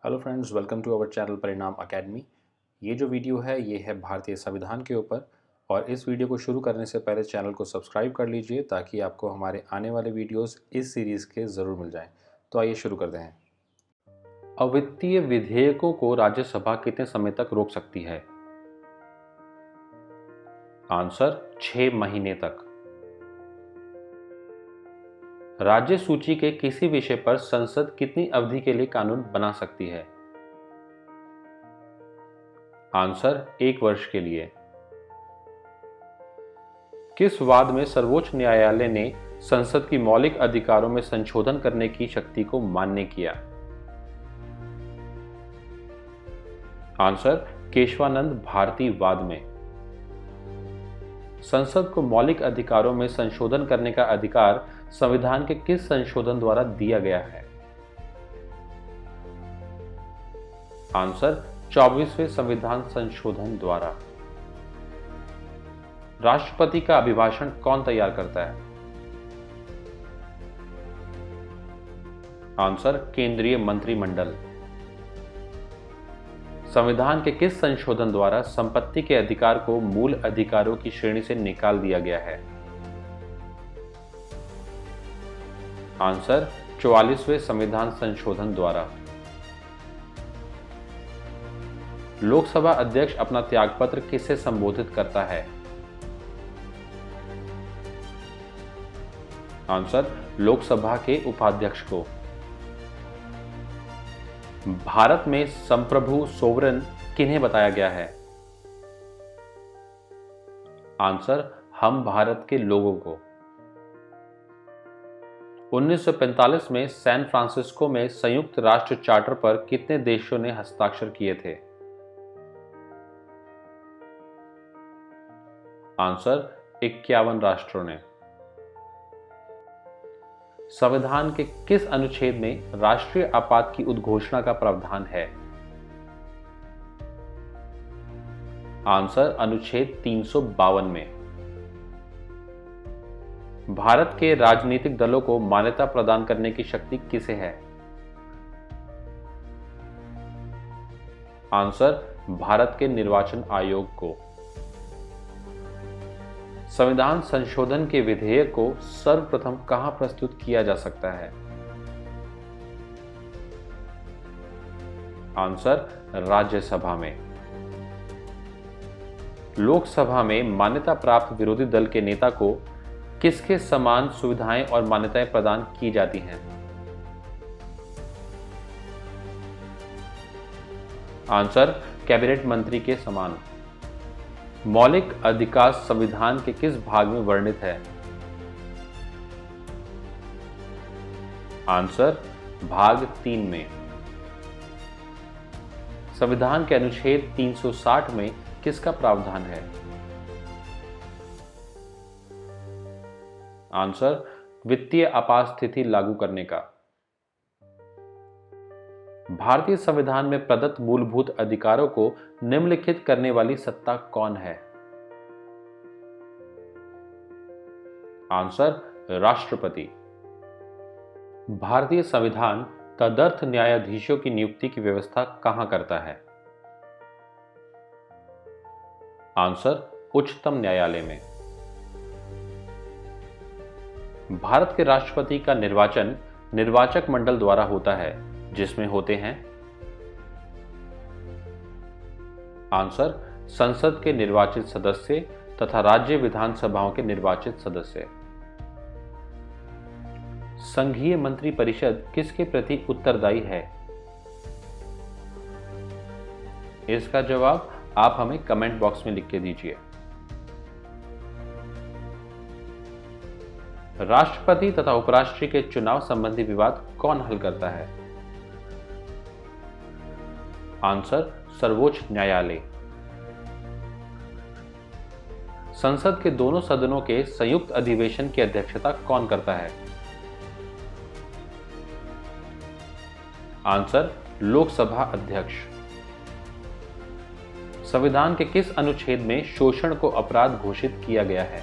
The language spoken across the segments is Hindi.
Hello friends, welcome to our channel Parinam academy. ये जो वीडियो है ये है भारतीय संविधान के ऊपर। और इस वीडियो को शुरू करने से पहले चैनल को सब्सक्राइब कर लीजिए ताकि आपको हमारे आने वाले वीडियोस इस सीरीज़ के ज़रूर मिल जाएं। तो आइए शुरू करते हैं। अवित्तीय विधेयकों को राज्यसभा कितने समय तक रोक सकती है? आंसर 6 महीने तक। राज्य सूची के किसी विषय पर संसद कितनी अवधि के लिए कानून बना सकती है? आंसर 1 वर्ष के लिए। किस वाद में सर्वोच्च न्यायालय ने संसद की मौलिक अधिकारों में संशोधन करने की शक्ति को मान्य किया? आंसर केशवानंद भारती वाद में। संसद को मौलिक अधिकारों में संशोधन करने का अधिकार संविधान के किस संशोधन द्वारा दिया गया है? आंसर 24वें संविधान संशोधन द्वारा। राष्ट्रपति का अभिभाषण कौन तैयार करता है? आंसर केंद्रीय मंत्रिमंडल। संविधान के किस संशोधन द्वारा संपत्ति के अधिकार को मूल अधिकारों की श्रेणी से निकाल दिया गया है? आंसर 44वें संविधान संशोधन द्वारा। लोकसभा अध्यक्ष अपना त्यागपत्र किससे संबोधित करता है? आंसर लोकसभा के उपाध्यक्ष को। भारत में संप्रभु सोवरेन किन्हें बताया गया है? आंसर हम भारत के लोगों को। 1945 में सैन फ्रांसिस्को में संयुक्त राष्ट्र चार्टर पर कितने देशों ने हस्ताक्षर किए थे? आंसर 51 राष्ट्रों ने। संविधान के किस अनुच्छेद में राष्ट्रीय आपात की उद्घोषणा का प्रावधान है? आंसर अनुच्छेद 352 में। भारत के राजनीतिक दलों को मान्यता प्रदान करने की शक्ति किसे है? आंसर भारत के निर्वाचन आयोग को। संविधान संशोधन के विधेयक को सर्वप्रथम कहां प्रस्तुत किया जा सकता है? आंसर राज्यसभा में। लोकसभा में मान्यता प्राप्त विरोधी दल के नेता को किसके समान सुविधाएं और मान्यताएं प्रदान की जाती हैं? आंसर कैबिनेट मंत्री के समान। मौलिक अधिकार संविधान के किस भाग में वर्णित है? आंसर भाग 3 में। संविधान के अनुच्छेद 360 में किसका प्रावधान है? आंसर वित्तीय आपात स्थिति लागू करने का। भारतीय संविधान में प्रदत्त मूलभूत अधिकारों को निम्नलिखित करने वाली सत्ता कौन है? आंसर राष्ट्रपति। भारतीय संविधान तदर्थ न्यायाधीशों की नियुक्ति की व्यवस्था कहां करता है? आंसर उच्चतम न्यायालय में। भारत के राष्ट्रपति का निर्वाचन निर्वाचक मंडल द्वारा होता है जिसमें होते हैं? आंसर संसद के निर्वाचित सदस्य तथा राज्य विधानसभाओं के निर्वाचित सदस्य। संघीय मंत्री परिषद किसके प्रति उत्तरदायी है? इसका जवाब आप हमें कमेंट बॉक्स में लिख के दीजिए। राष्ट्रपति तथा उपराष्ट्रपति के चुनाव संबंधी विवाद कौन हल करता है? आंसर सर्वोच्च न्यायालय। संसद के दोनों सदनों के संयुक्त अधिवेशन की अध्यक्षता कौन करता है? आंसर लोकसभा अध्यक्ष। संविधान के किस अनुच्छेद में शोषण को अपराध घोषित किया गया है?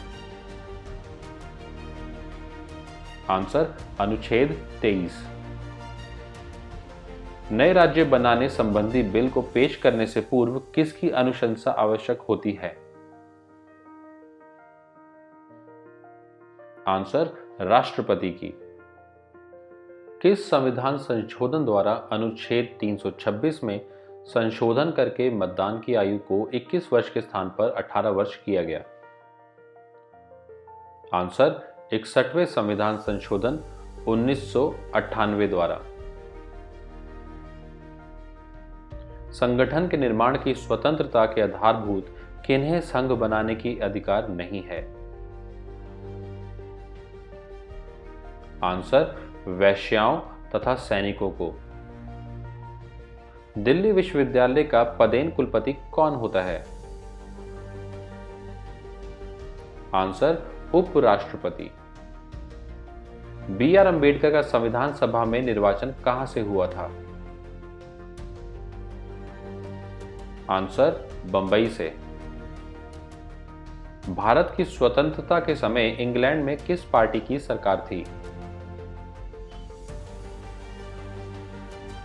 आंसर अनुच्छेद 23। नए राज्य बनाने संबंधी बिल को पेश करने से पूर्व किसकी अनुशंसा आवश्यक होती है? आंसर, राष्ट्रपति की। किस संविधान संशोधन द्वारा अनुच्छेद 326 में संशोधन करके मतदान की आयु को 21 वर्ष के स्थान पर 18 वर्ष किया गया? आंसर, 61वें संविधान संशोधन 1998 द्वारा। संगठन के निर्माण की स्वतंत्रता के आधारभूत किन्हें संघ बनाने की अधिकार नहीं है? आंसर, वैश्याओं तथा सैनिकों को। दिल्ली विश्वविद्यालय का पदेन कुलपति कौन होता है? आंसर, उपराष्ट्रपति। बी.आर. अंबेडकर का संविधान सभा में निर्वाचन कहां से हुआ था? आंसर, बंबई से। भारत की स्वतंत्रता के समय इंग्लैंड में किस पार्टी की सरकार थी?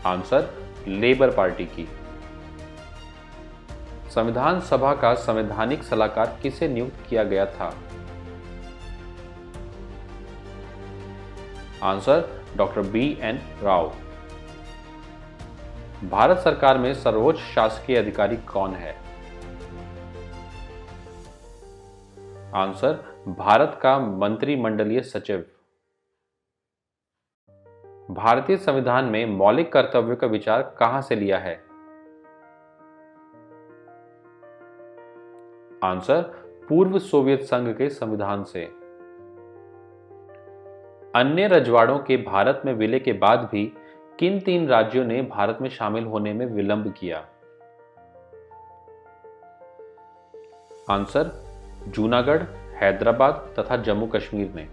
आंसर, लेबर पार्टी की। संविधान सभा का संवैधानिक सलाहकार किसे नियुक्त किया गया था? Answer, doctor BN. Rao. Bharat सरकार में सर्वोच्च शासकीय अधिकारी कौन है? आंसर, भारत का मंत्रिमंडलीय सचिव। भारतीय संविधान में मौलिक कर्तव्यों का विचार कहां से लिया है? आंसर, पूर्व सोवियत संघ के संविधान से। अन्य रजवाड़ों के भारत में विलय के बाद भी किन 3 राज्यों ने भारत में शामिल होने में विलंब किया? आंसर, जूनागढ़, हैदराबाद तथा जम्मू कश्मीर ने।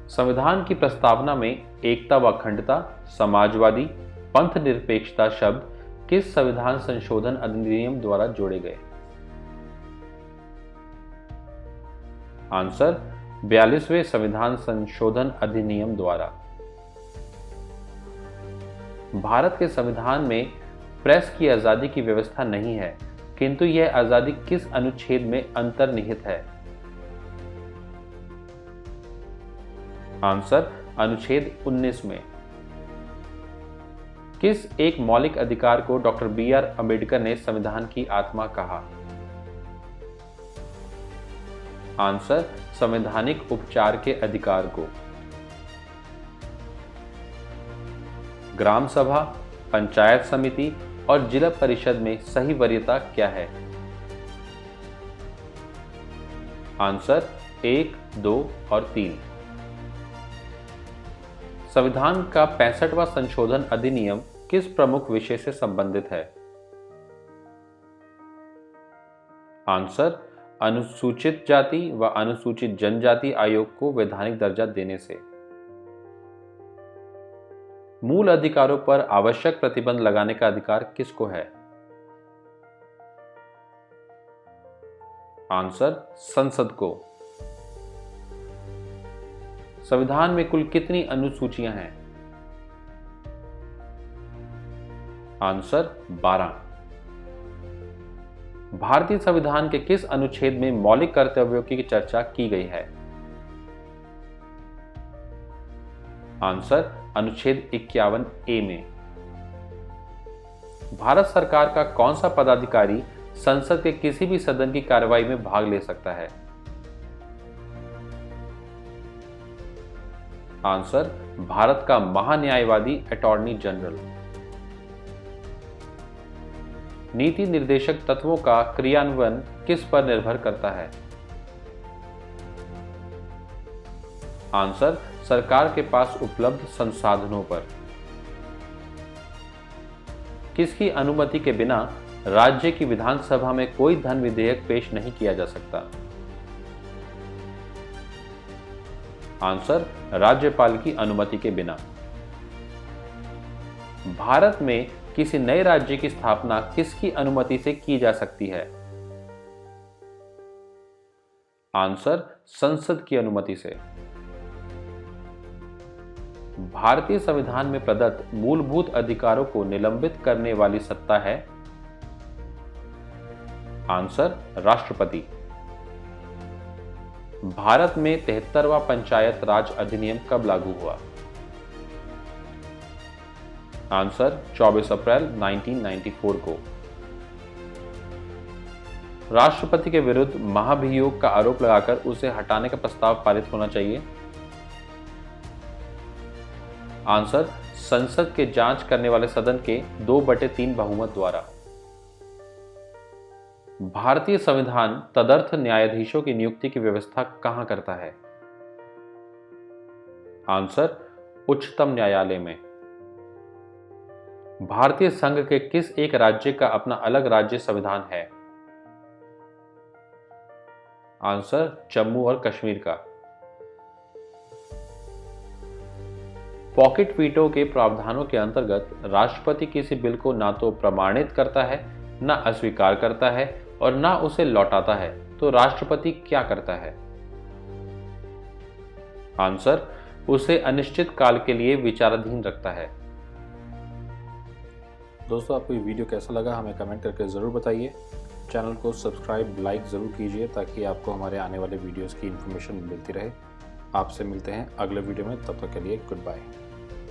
संविधान की प्रस्तावना में एकता व अखंडता, समाजवादी, पंथ निरपेक्षता शब्द किस संविधान संशोधन अधिनियम द्वारा जोड़े गए? आंसर, 42वें संविधान संशोधन अधिनियम द्वारा। भारत के संविधान में प्रेस की आजादी की व्यवस्था नहीं है, किंतु यह आजादी किस अनुच्छेद में अंतर्निहित है? आंसर, अनुच्छेद 19 में। किस एक मौलिक अधिकार को डॉक्टर बी.आर. अंबेडकर ने संविधान की आत्मा कहा? आंसर, संवैधानिक उपचार के अधिकार को। ग्राम सभा, पंचायत समिति और जिला परिषद में सही वरीयता क्या है? आंसर, 1, 2 और 3। संविधान का 65वां संशोधन अधिनियम किस प्रमुख विषय से संबंधित है? आंसर, अनुसूचित जाति व अनुसूचित जनजाति आयोग को वैधानिक दर्जा देने से। मूल अधिकारों पर आवश्यक प्रतिबंध लगाने का अधिकार किसको है? आंसर, संसद को। संविधान में कुल कितनी अनुसूचियां हैं? आंसर, 12। भारतीय संविधान के किस अनुच्छेद में मौलिक कर्तव्यों की चर्चा की गई है? आंसर, अनुच्छेद 51A में। भारत सरकार का कौन सा पदाधिकारी संसद के किसी भी सदन की कार्रवाई में भाग ले सकता है? आंसर, भारत का महान्यायवादी अटॉर्नी जनरल। नीति निर्देशक तत्वों का क्रियान्वयन किस पर निर्भर करता है? आंसर, सरकार के पास उपलब्ध संसाधनों पर। किसकी अनुमति के बिना राज्य की विधानसभा में कोई धन विधेयक पेश नहीं किया जा सकता? आंसर, राज्यपाल की अनुमति के बिना। भारत में किसी नए राज्य की स्थापना किसकी अनुमति से की जा सकती है? आंसर, संसद की अनुमति से। भारतीय संविधान में प्रदत्त मूलभूत अधिकारों को निलंबित करने वाली सत्ता है? आंसर, राष्ट्रपति। भारत में 73वां पंचायत राज अधिनियम कब लागू हुआ? आंसर, 24 अप्रैल 1994 को। राष्ट्रपति के विरुद्ध महाभियोग का आरोप लगाकर उसे हटाने का प्रस्ताव पारित होना चाहिए? आंसर, संसद के जांच करने वाले सदन के 2/3 बहुमत द्वारा। भारतीय संविधान तदर्थ न्यायाधीशों की नियुक्ति की व्यवस्था कहां करता है? आंसर, उच्चतम न्यायालय में। भारतीय संघ के किस एक राज्य का अपना अलग राज्य संविधान है? आंसर, जम्मू और कश्मीर का। पॉकेट वीटो के प्रावधानों के अंतर्गत राष्ट्रपति किसी बिल को ना तो प्रमाणित करता है, ना अस्वीकार करता है और ना उसे लौटाता है, तो राष्ट्रपति क्या करता है? आंसर, उसे अनिश्चित काल के लिए विचाराधीन रखता है। दोस्तों, आपको ये वीडियो कैसा लगा हमें कमेंट करके ज़रूर बताइए। चैनल को सब्सक्राइब, लाइक ज़रूर कीजिए ताकि आपको हमारे आने वाले वीडियोस की इन्फॉर्मेशन मिलती रहे। आपसे मिलते हैं अगले वीडियो में, तब तक के लिए गुड बाय।